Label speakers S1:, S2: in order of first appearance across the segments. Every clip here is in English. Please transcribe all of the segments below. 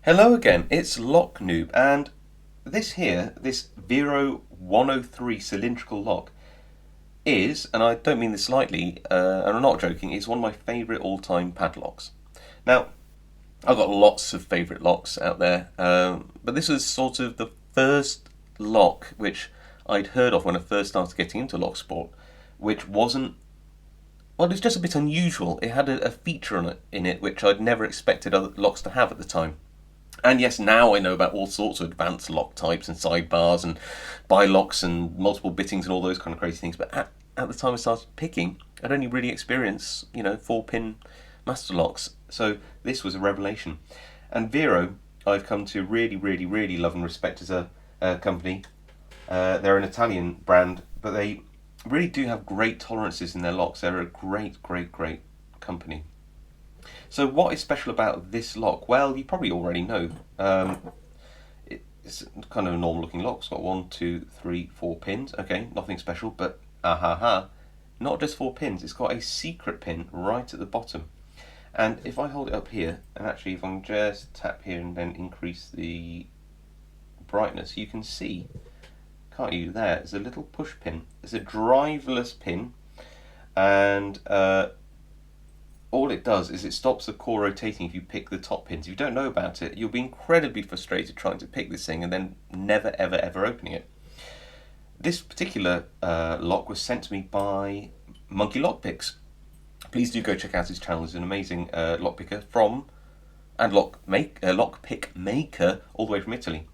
S1: Hello again, it's Lock Noob, and this Viro 103 cylindrical lock is, and I don't mean this lightly, and I'm not joking, it's one of my favourite all-time padlocks. Now, I've got lots of favourite locks out there, but this was sort of the first lock which I'd heard of when I first started getting into locksport, which wasn't, well, it's just a bit unusual. It had a feature in it which I'd never expected other locks to have at the time. And yes, now I know about all sorts of advanced lock types and sidebars and bilocks and multiple bittings and all those kind of crazy things. But at the time I started picking, I'd only really experienced, 4-pin master locks. So this was a revelation. And Viro, I've come to really, really, really love and respect as a company. They're an Italian brand, but they really do have great tolerances in their locks. They're a great, great, great company. So what is special about this lock? Well, you probably already know. It's kind of a normal looking lock. It's got 1, 2, 3, 4 pins. Okay, nothing special, but not just 4 pins. It's got a secret pin right at the bottom. And if I hold it up here, and actually if I can just tap here and then increase the brightness, you can see, can't you, there's a little push pin. It's a driverless pin, and all it does is it stops the core rotating if you pick the top pins. If you don't know about it, you'll be incredibly frustrated trying to pick this thing and then never, ever, ever opening it. This particular lock was sent to me by Monkey Lockpicks. Please do go check out his channel. He's an amazing lockpicker and lockpick maker all the way from Italy.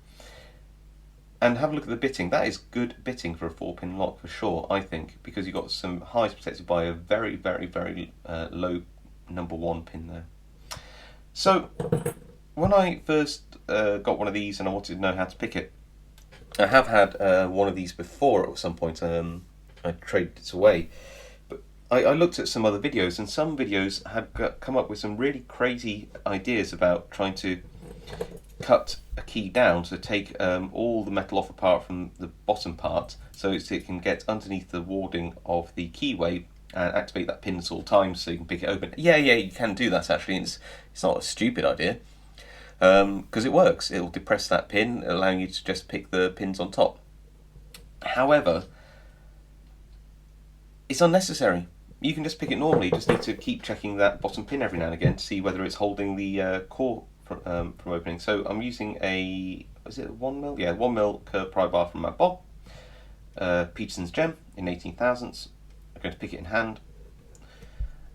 S1: And have a look at the bitting. That is good bitting for a 4-pin lock for sure, I think, because you've got some highs protected by a very, very, very low number 1 pin there. So when I first got one of these and I wanted to know how to pick it, I have had one of these before at some point. I traded it away, but I looked at some other videos, and some videos had come up with some really crazy ideas about trying to cut a key down to take all the metal off apart from the bottom part, so it can get underneath the warding of the keyway and activate that pin at all times so you can pick it open. Yeah, you can do that actually. It's not a stupid idea, because it works. It'll depress that pin, allowing you to just pick the pins on top. However, it's unnecessary. You can just pick it normally. You just need to keep checking that bottom pin every now and again to see whether it's holding the core from opening. So I'm using is it a 1mm? Yeah, 1mm curved pry bar from Matt Bob, Peterson's Gem in 18 thousandths. I'm going to pick it in hand,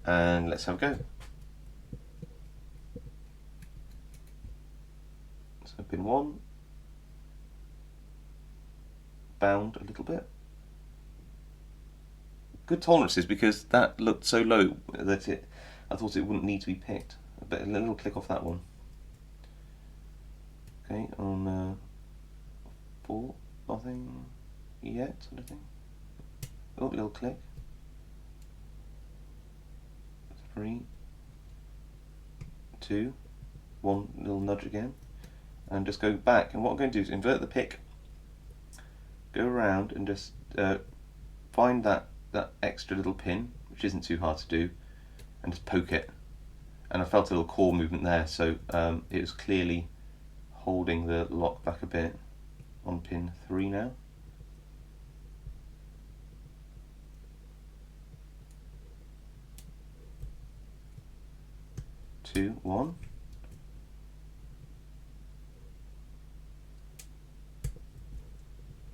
S1: and let's have a go. So pin 1, bound a little bit. Good tolerances, because that looked so low that I thought it wouldn't need to be picked. But a little click off that one. Okay, on 4, nothing yet, I don't think. Oh, little click. 3, 2, 1 little nudge again, and just go back. And what I'm going to do is invert the pick, go around and just find that extra little pin, which isn't too hard to do, and just poke it. And I felt a little core movement there, so it was clearly holding the lock back a bit. On pin 3 now. Two, 1.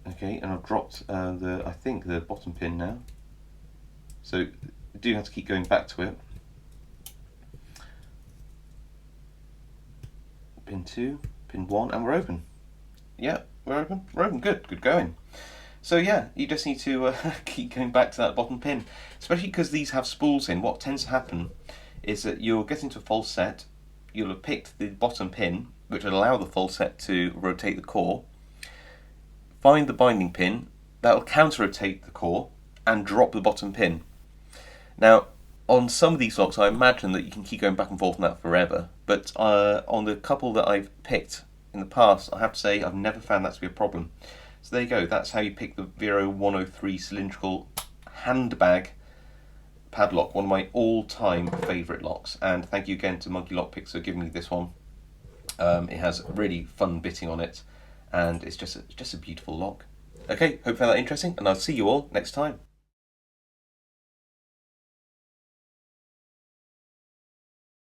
S1: Okay, and I've dropped I think the bottom pin now. So you do have to keep going back to it. Pin 2, pin 1, and we're open. Yeah, we're open. We're open. Good going. So yeah, you just need to keep going back to that bottom pin, especially because these have spools in. What tends to happen is that you'll get into a false set, you'll have picked the bottom pin, which will allow the false set to rotate the core, find the binding pin, that'll counter-rotate the core, and drop the bottom pin. Now, on some of these locks, I imagine that you can keep going back and forth on that forever, but on the couple that I've picked in the past, I have to say I've never found that to be a problem. So there you go, that's how you pick the Viro 103 cylindrical handbag padlock, one of my all-time favourite locks. And thank you again to Monkey Lockpicks for giving me this one. It has really fun bitting on it, and it's just a beautiful lock. Okay, hope you found that interesting, and I'll see you all next time.